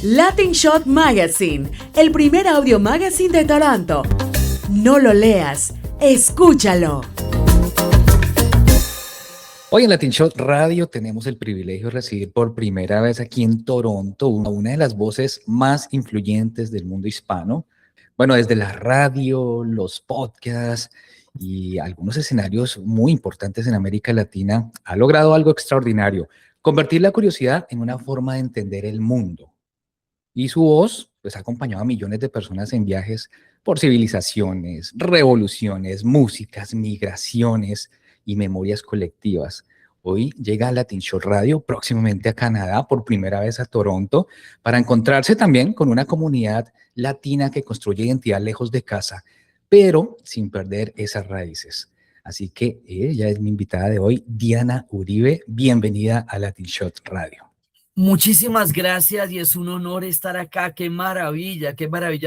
Latin Shot Magazine, el primer audio magazine de Toronto. No lo leas, escúchalo. Hoy en Latin Shot Radio tenemos el privilegio de recibir por primera vez aquí en Toronto a una de las voces más influyentes del mundo hispano. Bueno, desde la radio, los podcasts y algunos escenarios muy importantes en América Latina, ha logrado algo extraordinario: convertir la curiosidad en una forma de entender el mundo. Y su voz, pues, ha acompañado a millones de personas en viajes por civilizaciones, revoluciones, músicas, migraciones y memorias colectivas. Hoy llega a Latin Show Radio, próximamente a Canadá, por primera vez a Toronto, para encontrarse también con una comunidad latina que construye identidad lejos de casa, pero sin perder esas raíces. Así que ella es mi invitada de hoy, Diana Uribe. Bienvenida a Latin Shot Radio. Muchísimas gracias y es un honor estar acá. Qué maravilla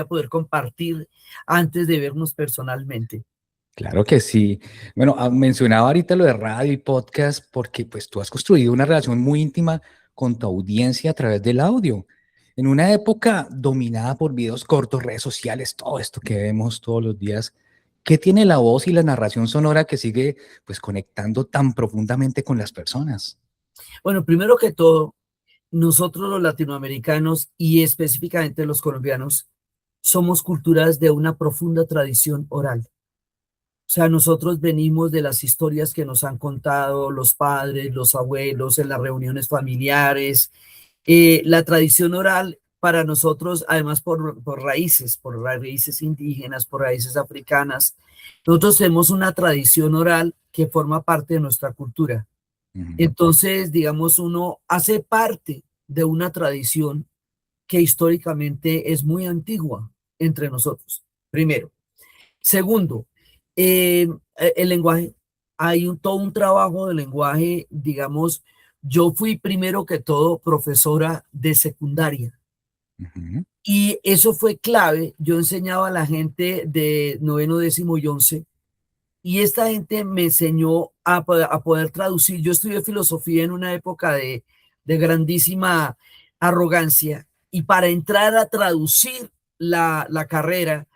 poder compartir antes de vernos personalmente. Claro que sí. Bueno, mencionaba ahorita lo de radio y podcast porque pues tú has construido una relación muy íntima con tu audiencia a través del audio. En una época dominada por videos cortos, redes sociales, todo esto que vemos todos los días, ¿qué tiene la voz y la narración sonora que sigue pues conectando tan profundamente con las personas? Bueno, primero que todo, nosotros los latinoamericanos y específicamente los colombianos somos culturas de una profunda tradición oral. O sea, nosotros venimos de las historias que nos han contado los padres, los abuelos, en las reuniones familiares. La tradición oral para nosotros, además por raíces indígenas, por raíces africanas, nosotros tenemos una tradición oral que forma parte de nuestra cultura. Entonces, digamos, uno hace parte de una tradición que históricamente es muy antigua entre nosotros, primero. Segundo, el lenguaje. Hay todo un trabajo de lenguaje, digamos. Yo fui primero que todo profesora de secundaria y eso fue clave. Yo enseñaba a la gente de noveno, décimo y 11 y esta gente me enseñó a poder traducir. Yo estudié filosofía en una época de grandísima arrogancia y para entrar a traducir la carrera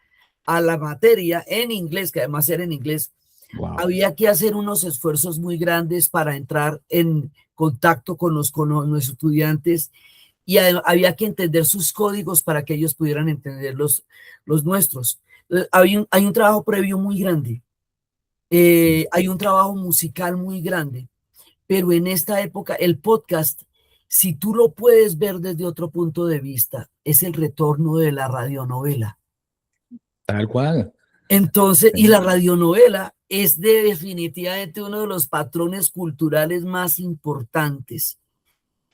a la materia en inglés, que además era en inglés, Wow. había que hacer unos esfuerzos muy grandes para entrar en contacto con nuestros estudiantes y había que entender sus códigos para que ellos pudieran entender los nuestros. Hay un trabajo previo muy grande, hay un trabajo musical muy grande, pero en esta época el podcast, si tú lo puedes ver desde otro punto de vista, es el retorno de la radionovela. Tal cual. Entonces, y la radionovela es definitivamente uno de los patrones culturales más importantes.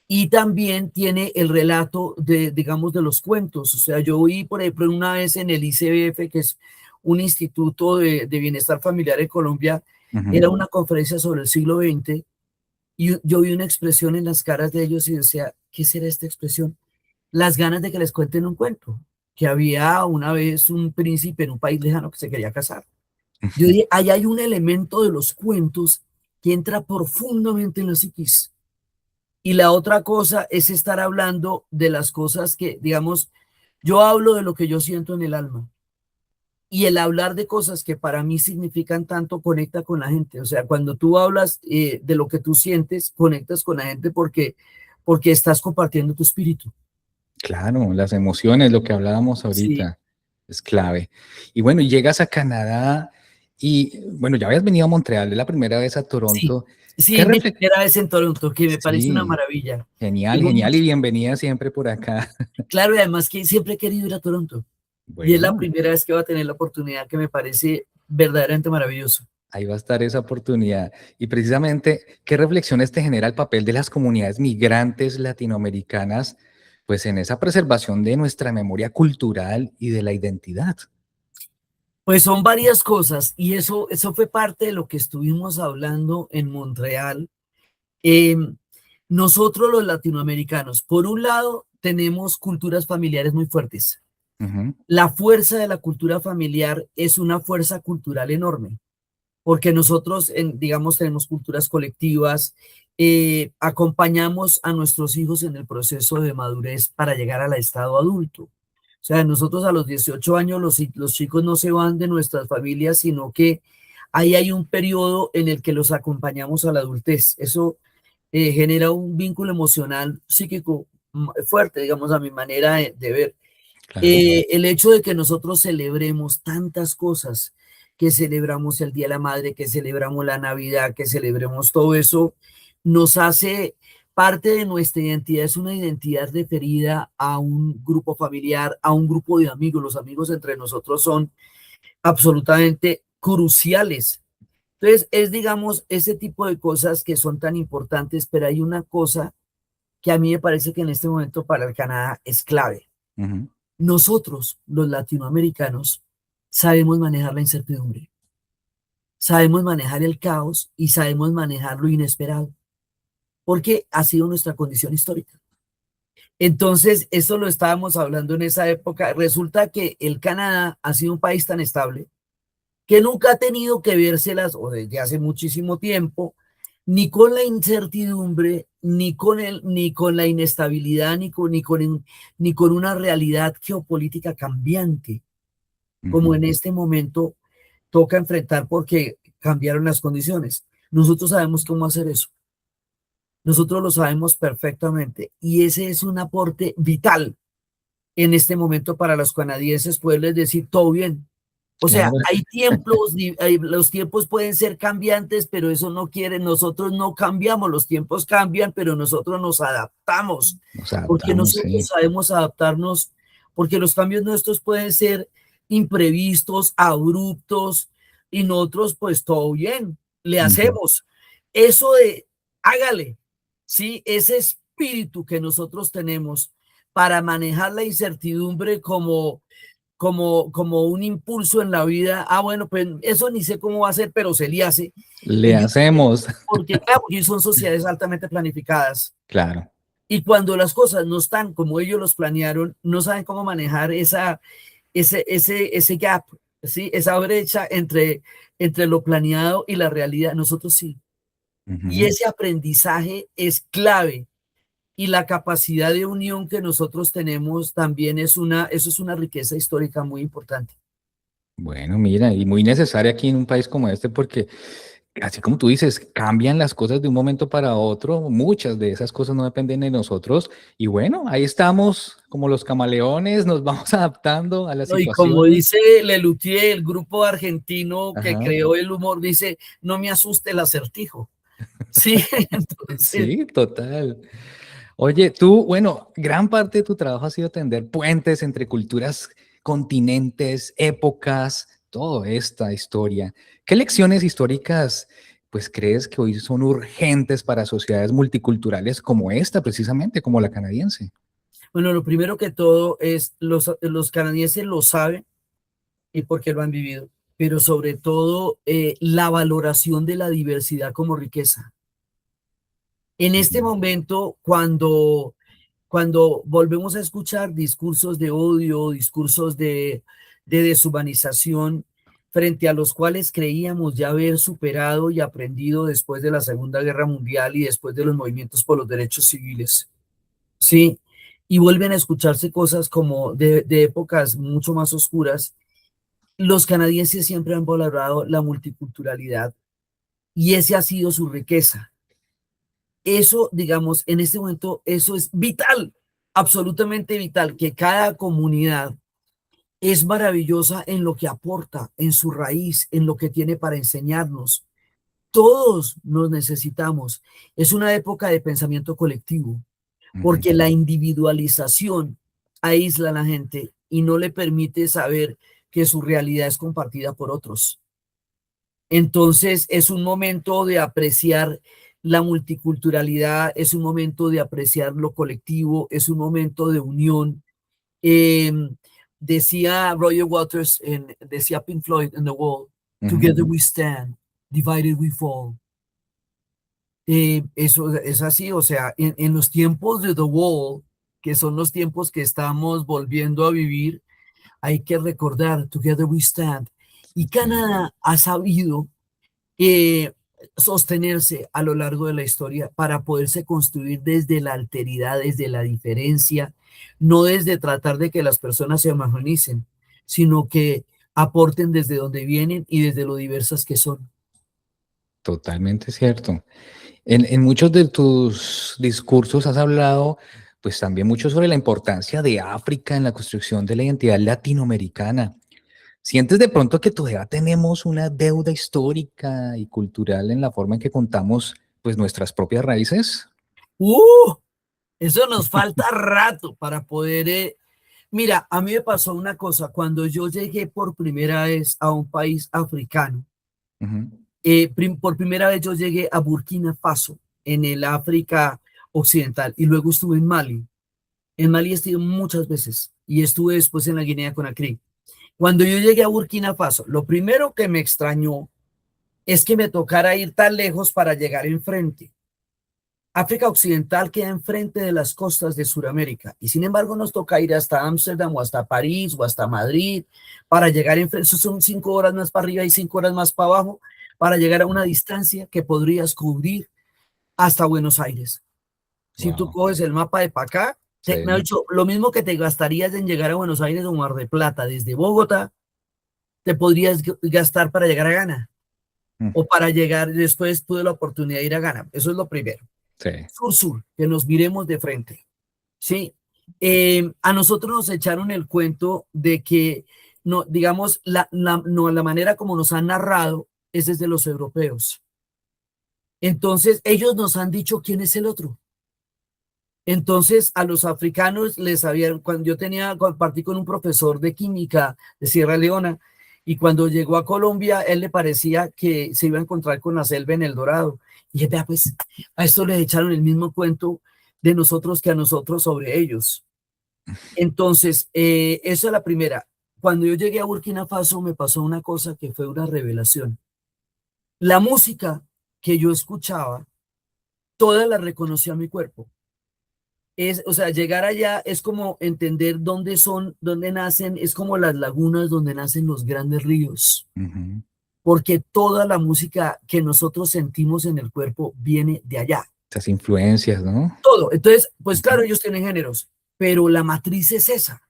Y también tiene el relato digamos, de los cuentos. O sea, yo vi, por ejemplo, una vez en el ICBF, que es un instituto de bienestar familiar en Colombia, era una conferencia sobre el siglo XX, y yo vi una expresión en las caras de ellos y decía, ¿qué será esta expresión? Las ganas de que les cuenten un cuento, que había una vez un príncipe en un país lejano que se quería casar. Yo dije, ahí hay un elemento de los cuentos que entra profundamente en la psiquis. Y la otra cosa es estar hablando de las cosas que, digamos, yo hablo de lo que yo siento en el alma. Y el hablar de cosas que para mí significan tanto conecta con la gente. O sea, cuando tú hablas de lo que tú sientes, conectas con la gente porque estás compartiendo tu espíritu. Claro, las emociones, lo que hablábamos Sí. ahorita, es clave. Y bueno, llegas a Canadá y bueno, ya habías venido a Montreal, es la primera vez a Sí, Toronto. sí, ¿Qué es mi refle- primera vez en Toronto, que me parece una Sí, maravilla. genial, Tengo genial y mucho, bienvenida siempre por acá. claro, y además que siempre he querido ir a Toronto. Y es la Bueno, primera vez que voy a tener la oportunidad que me parece verdaderamente maravilloso. ahí va a estar esa oportunidad. Y precisamente, ¿qué reflexiones te genera el papel de las comunidades migrantes latinoamericanas, pues en esa preservación de nuestra memoria cultural y de la identidad? Pues son varias cosas y eso fue parte de lo que estuvimos hablando en Montreal. Eh, Nosotros los latinoamericanos, por un lado, tenemos culturas familiares muy fuertes. Ujú. La fuerza de la cultura familiar es una fuerza cultural enorme. porque nosotros, digamos, tenemos culturas colectivas, acompañamos a nuestros hijos en el proceso de madurez para llegar al estado adulto. O sea, nosotros a los 18 años los chicos no se van de nuestras familias, sino que ahí hay un periodo en el que los acompañamos a la adultez. Eso genera un vínculo emocional, psíquico fuerte, digamos, a mi manera de ver. Claro. El hecho de que nosotros celebremos tantas cosas, que celebramos el Día de la Madre, que celebramos la Navidad, que celebremos todo eso, nos hace parte de nuestra identidad, es una identidad referida a un grupo familiar, a un grupo de amigos. Los amigos entre nosotros son absolutamente cruciales. Entonces, es, digamos, ese tipo de cosas que son tan importantes, pero hay una cosa que a mí me parece que en este momento para el Canadá es clave. Ujú. Nosotros, los latinoamericanos, sabemos manejar la incertidumbre, sabemos manejar el caos y sabemos manejar lo inesperado, porque ha sido nuestra condición histórica. Entonces, esto lo estábamos hablando en esa época. Resulta que el Canadá ha sido un país tan estable que nunca ha tenido que vérselas, o desde hace muchísimo tiempo, ni con la incertidumbre, ni con la inestabilidad, ni con una realidad geopolítica cambiante, como Ujú. en este momento toca enfrentar porque cambiaron las condiciones. Nosotros sabemos cómo hacer eso. Nosotros lo sabemos perfectamente y ese es un aporte vital en este momento para los canadienses poderles decir todo bien. O sea, Claro. hay tiempos, los tiempos pueden ser cambiantes, pero eso no quiere, nosotros no cambiamos, los tiempos cambian, pero nosotros nos adaptamos, Nos porque adaptamos, nosotros sí. sabemos adaptarnos, porque los cambios nuestros pueden ser imprevistos, abruptos, y nosotros pues todo bien, le Ujú. hacemos. Eso de hágale, ¿sí? Ese espíritu que nosotros tenemos para manejar la incertidumbre como un impulso en la vida. Ah, bueno, pues eso ni sé cómo va a ser, pero se le hace. Le Y yo, hacemos. porque claro, porque son sociedades altamente planificadas. Claro. Y cuando las cosas no están como ellos los planearon, no saben cómo manejar ese gap, ¿sí? Esa brecha entre lo planeado y la realidad. Nosotros sí. Y Ujú. ese aprendizaje es clave y la capacidad de unión que nosotros tenemos también eso es una riqueza histórica muy importante. Bueno, mira, y muy necesaria aquí en un país como este porque, así como tú dices, cambian las cosas de un momento para otro, muchas de esas cosas no dependen de nosotros y bueno, ahí estamos como los camaleones, nos vamos adaptando a las ¿No? Y como situaciones. dice Lelutier, el grupo argentino que Ajá. creó el humor, dice, no me asuste el acertijo. Sí, entonces, Sí, total. Oye, tú, bueno, gran parte de tu trabajo ha sido tender puentes entre culturas, continentes, épocas, toda esta historia. ¿Qué lecciones históricas, pues, crees que hoy son urgentes para sociedades multiculturales como esta, precisamente, como la canadiense? bueno, lo primero que todo es los canadienses lo saben y porque lo han vivido, pero sobre todo la valoración de la diversidad como riqueza. En este Ujú, momento, cuando volvemos a escuchar discursos de odio, discursos de deshumanización, frente a los cuales creíamos ya haber superado y aprendido después de la Segunda Guerra Mundial y después de los movimientos por los derechos civiles, ¿sí? Y vuelven a escucharse cosas como de épocas mucho más oscuras. Los canadienses siempre han valorado la multiculturalidad y ese ha sido su riqueza. Eso, digamos, en este momento, eso es vital, absolutamente vital, que cada comunidad es maravillosa en lo que aporta, en su raíz, en lo que tiene para enseñarnos. Todos nos necesitamos. Es una época de pensamiento colectivo, ujú. porque la individualización aísla a la gente y no le permite saber que su realidad es compartida por otros. Entonces es un momento de apreciar la multiculturalidad, es un momento de apreciar lo colectivo, es un momento de unión. Eh, decía Roger Waters, decía Pink Floyd en The Wall, Ujú. Together we stand, divided we fall. Eso es así, o sea, en los tiempos de The Wall, que son los tiempos que estamos volviendo a vivir, hay que recordar, Together we stand. Y Sí. Canadá ha sabido eh, sostenerse a lo largo de la historia para poderse construir desde la alteridad, desde la diferencia, no desde tratar de que las personas se homogeneicen, sino que aporten desde donde vienen y desde lo diversas que son. Totalmente cierto. En muchos de tus discursos has hablado, pues también mucho sobre la importancia de África en la construcción de la identidad latinoamericana. ¿Sientes de pronto que todavía tenemos una deuda histórica y cultural en la forma en que contamos, pues, nuestras propias raíces? ¡Uh! Eso nos falta rato para poder... Mira, a mí me pasó una cosa, cuando yo llegué por primera vez a un país africano, Ujú. por primera vez yo llegué a Burkina Faso, en el África Occidental, y luego estuve en Mali. En Mali estuve muchas veces y estuve después en la Guinea Conakry. Cuando yo llegué a Burkina Faso, lo primero que me extrañó es que me tocara ir tan lejos para llegar enfrente. África Occidental queda enfrente de las costas de Sudamérica y sin embargo nos toca ir hasta Ámsterdam o hasta París o hasta Madrid para llegar enfrente. Eso son 5 horas más para arriba y 5 horas más para abajo para llegar a una distancia que podrías cubrir hasta Buenos Aires. Si tú Wow. coges el mapa de para acá, me ha Sí. dicho lo mismo que te gastarías en llegar a Buenos Aires o Mar de Plata desde Bogotá, te podrías gastar para llegar a Ghana Mm. o para llegar, después tuve la oportunidad de ir a Ghana. Eso es lo primero. Sí. Sur-sur, que nos miremos de frente. Sí. A nosotros nos echaron el cuento de que, no, digamos, no, la manera como nos han narrado es desde los europeos. Entonces, ellos nos han dicho quién es el otro. Entonces, a los africanos les había, cuando yo compartí con un profesor de química de Sierra Leona, y cuando llegó a Colombia, él le parecía que se iba a encontrar con la selva en El Dorado. Y vea, pues, a esto les echaron el mismo cuento de nosotros que a nosotros sobre ellos. Entonces, eso es la primera. Cuando yo llegué a Burkina Faso, me pasó una cosa que fue una revelación. La música que yo escuchaba, toda la reconocí a mi cuerpo. O sea, llegar allá es como entender dónde son, dónde nacen, es como las lagunas donde nacen los grandes ríos, Ujú. porque toda la música que nosotros sentimos en el cuerpo viene de allá. Esas influencias, ¿no? Todo. Entonces, pues claro, Ujú. ellos tienen géneros, pero la matriz es esa.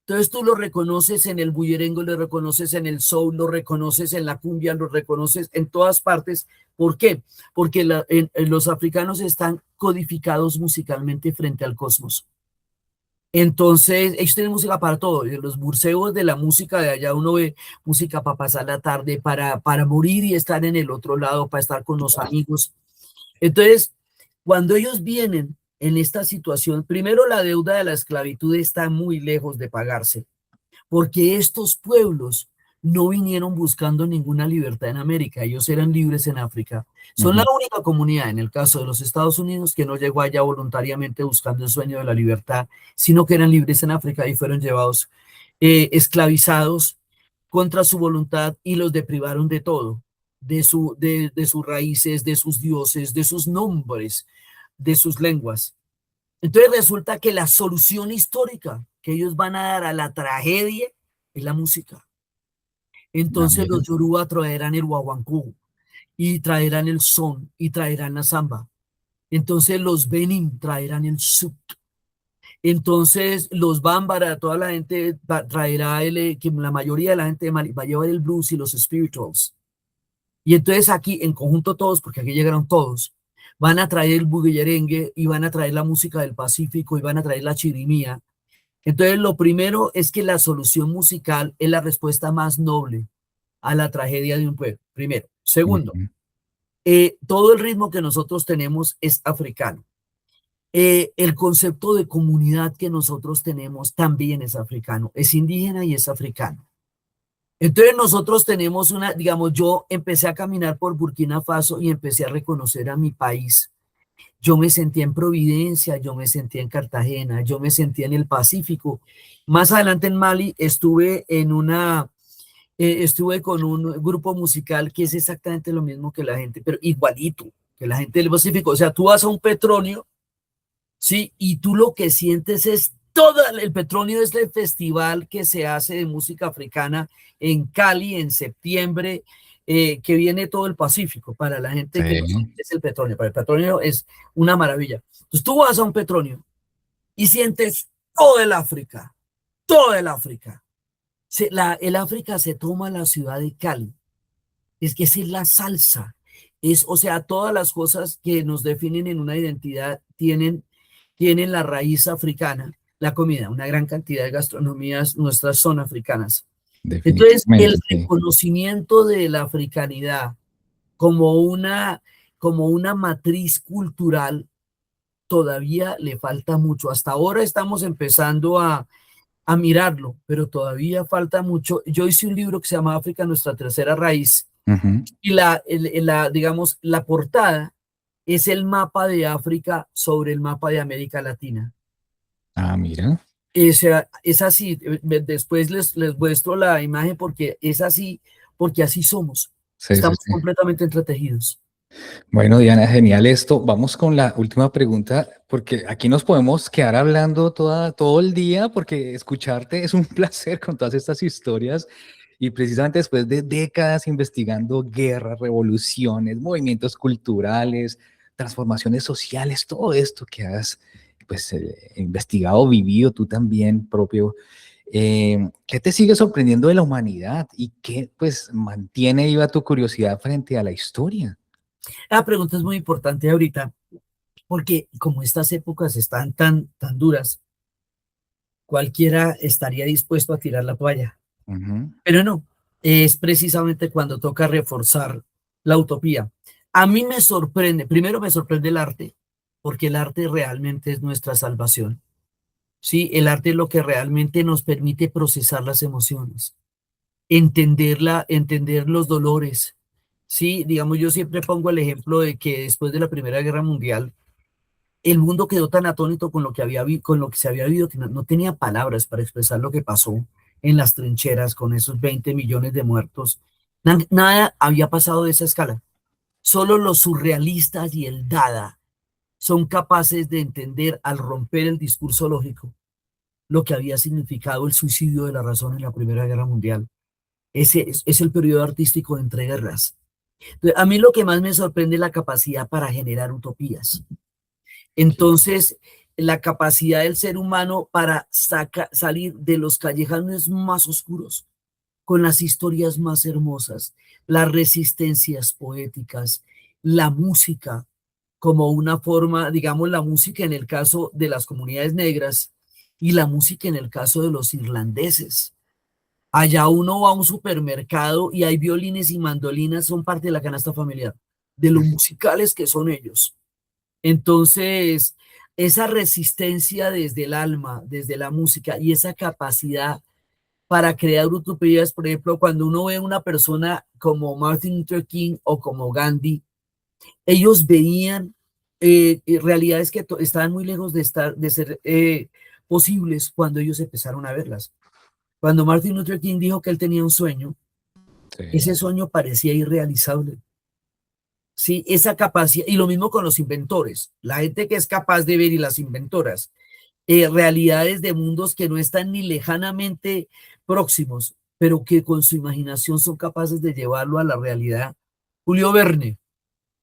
Entonces tú lo reconoces en el bullerengo, lo reconoces en el soul, lo reconoces en la cumbia, lo reconoces en todas partes. ¿Por qué? Porque los africanos están codificados musicalmente frente al cosmos. Entonces, ellos tienen música para todo. Y en los museos de la música de allá uno ve música para pasar la tarde, para morir y estar en el otro lado, para estar con los amigos. Entonces, cuando ellos vienen en esta situación, primero la deuda de la esclavitud está muy lejos de pagarse, porque estos pueblos no vinieron buscando ninguna libertad en América, ellos eran libres en África. Son la Ujú. única comunidad en el caso de los Estados Unidos que no llegó allá voluntariamente buscando el sueño de la libertad, sino que eran libres en África y fueron llevados esclavizados contra su voluntad y los deprivaron de todo, de sus raíces, de sus dioses, de sus nombres, de sus lenguas. Entonces resulta que la solución histórica que ellos van a dar a la tragedia es la música. Ah, Entonces mira. los Yoruba traerán el guaguancó y traerán el son y traerán la samba. Entonces los Benin traerán el zouk. Entonces los Bambara, toda la gente traerá que la mayoría de la gente de Mali va a llevar el blues y los spirituals. Y entonces aquí en conjunto todos, porque aquí llegaron todos, van a traer el bugueyerengue y van a traer la música del Pacífico y van a traer la chirimía. Entonces lo primero es que la solución musical es la respuesta más noble a la tragedia de un pueblo. Primero. Segundo, Ujú. todo el ritmo que nosotros tenemos es africano. El concepto de comunidad que nosotros tenemos también es africano, es indígena y es africano. Entonces nosotros tenemos una, digamos, yo empecé a caminar por Burkina Faso y empecé a reconocer a mi país. Yo me sentía en Providencia, yo me sentía en Cartagena, yo me sentía en el Pacífico. Más adelante en Mali estuve con un grupo musical que es exactamente lo mismo que la gente, pero igualito que la gente del Pacífico. O sea, tú vas a un petróleo, sí, y tú lo que sientes es todo el petróleo, es el festival que se hace de música africana en Cali en septiembre. que viene todo el Pacífico, para la gente que no sabe Sí, qué es el petróleo. Para el petróleo es una maravilla. Entonces tú vas a un petróleo y sientes todo el África, todo el África. El África se toma la ciudad de Cali. Es que esa es la salsa. O sea, todas las cosas que nos definen en una identidad tienen la raíz africana, la comida, una gran cantidad de gastronomías nuestras son africanas. Entonces, el definitivamente, sí. reconocimiento de la africanidad como como una matriz cultural todavía le falta mucho. Hasta ahora estamos empezando a mirarlo, pero todavía falta mucho. Yo hice un libro que se llama África, nuestra tercera raíz, Ujú. y digamos, la portada es el mapa de África sobre el mapa de América Latina. Ah, mira. Es así, después les muestro la imagen porque es así, porque así somos. Sí, sí, Estamos sí. completamente entretejidos. Bueno, Diana, genial esto. Vamos con la última pregunta, porque aquí nos podemos quedar hablando todo el día, porque escucharte es un placer con todas estas historias. Y precisamente después de décadas investigando guerras, revoluciones, movimientos culturales, transformaciones sociales, todo esto que has pues, investigado, vivido tú también propio, ¿qué te sigue sorprendiendo de la humanidad y qué pues mantiene viva tu curiosidad frente a la historia? La pregunta es muy importante ahorita, porque como estas épocas están tan duras, cualquiera estaría dispuesto a tirar la toalla. Ujú. Pero no, es precisamente cuando toca reforzar la utopía. A mí me sorprende, primero me sorprende el arte, porque el arte realmente es nuestra salvación. Sí, el arte es lo que realmente nos permite procesar las emociones, entender los dolores. Sí, digamos, yo siempre pongo el ejemplo de que después de la Primera Guerra Mundial, el mundo quedó tan atónito con lo que con lo que se había vivido que no tenía palabras para expresar lo que pasó en las trincheras con esos 20 millones de muertos. Nada había pasado de esa escala. Solo los surrealistas y el Dada son capaces de entender al romper el discurso lógico lo que había significado el suicidio de la razón en la Primera Guerra Mundial. Ese es el periodo artístico de entreguerras. A mí lo que más me sorprende es la capacidad para generar utopías. Entonces, la capacidad del ser humano para salir de los callejones más oscuros con las historias más hermosas, las resistencias poéticas, la música como una forma, digamos, la música en el caso de las comunidades negras y la música en el caso de los irlandeses. Allá uno va a un supermercado y hay violines y mandolinas, son parte de la canasta familiar, de lo musicales que son ellos. Entonces, esa resistencia desde el alma, desde la música y esa capacidad para crear utopías, por ejemplo, cuando uno ve a una persona como Martin Luther King o como Gandhi, ellos veían realidades que estaban muy lejos de ser posibles cuando ellos empezaron a verlas. Cuando Martin Luther King dijo que él tenía un sueño, Sí. ese sueño parecía irrealizable. Sí, esa capacidad, y lo mismo con los inventores, la gente que es capaz de ver y las inventoras, realidades de mundos que no están ni lejanamente próximos, pero que con su imaginación son capaces de llevarlo a la realidad. Julio Verne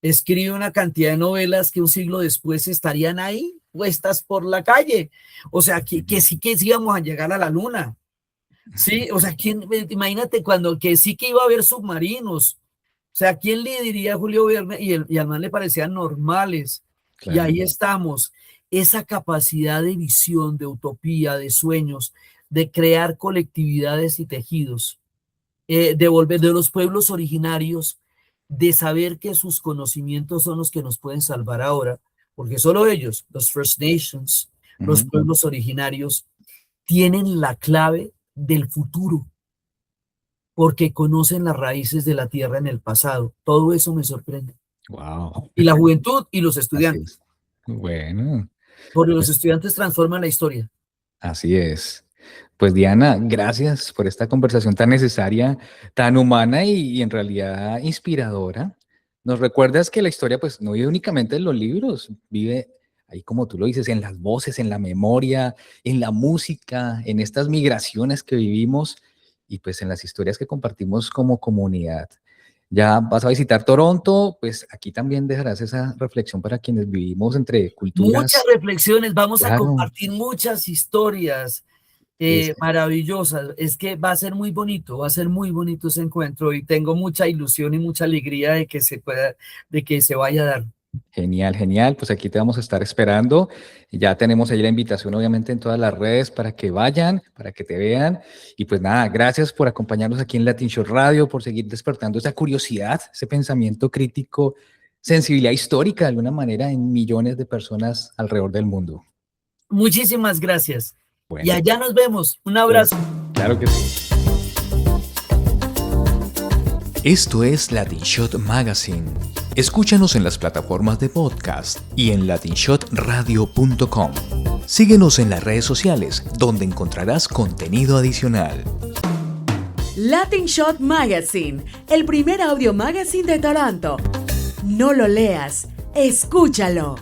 escribe una cantidad de novelas que un siglo después estarían ahí, puestas por la calle. O sea, que sí íbamos a llegar a la luna. Sí, o sea, imagínate cuando que sí que iba a haber submarinos. O sea, ¿quién le diría a Julio Verne? Y al man le parecían normales. Y Claro. ahí estamos. Esa capacidad de visión, de utopía, de sueños, de crear colectividades y tejidos, de volver de los pueblos originarios, de saber que sus conocimientos son los que nos pueden salvar ahora, porque solo ellos, los First Nations, los Ujú. pueblos originarios, tienen la clave del futuro porque conocen las raíces de la tierra en el pasado. Todo eso me sorprende. Wow. Y la juventud y los Así estudiantes, es. Bueno, porque los pues estudiantes transforman la historia. así es. Pues Diana, gracias por esta conversación tan necesaria, tan humana y en realidad inspiradora. Nos recuerdas que la historia pues no vive únicamente en los libros, vive ahí como tú lo dices, en las voces, en la memoria, en la música, en estas migraciones que vivimos y pues en las historias que compartimos como comunidad. ya vas a visitar Toronto, pues aquí también dejarás esa reflexión para quienes vivimos entre Muchas culturas. reflexiones, vamos a Claro, compartir muchas historias es maravillosas. Es que va a ser muy bonito, va a ser muy bonito ese encuentro y tengo mucha ilusión y mucha alegría de que se pueda, de que se vaya a dar. genial, genial. Pues aquí te vamos a estar esperando. Ya tenemos ahí la invitación, obviamente, en todas las redes para que vayan, para que te vean. Y pues nada, gracias por acompañarnos aquí en Latin Shot Radio, por seguir despertando esa curiosidad, ese pensamiento crítico, sensibilidad histórica de alguna manera en millones de personas alrededor del mundo. Muchísimas gracias. Y Bueno, allá nos vemos. Un pues, abrazo. claro que sí. Esto es Latin Shot Magazine. Escúchanos en las plataformas de podcast y en latinshotradio.com. Síguenos en las redes sociales, donde encontrarás contenido adicional. Latin Shot Magazine, el primer audio magazine de Toronto. No lo leas, escúchalo.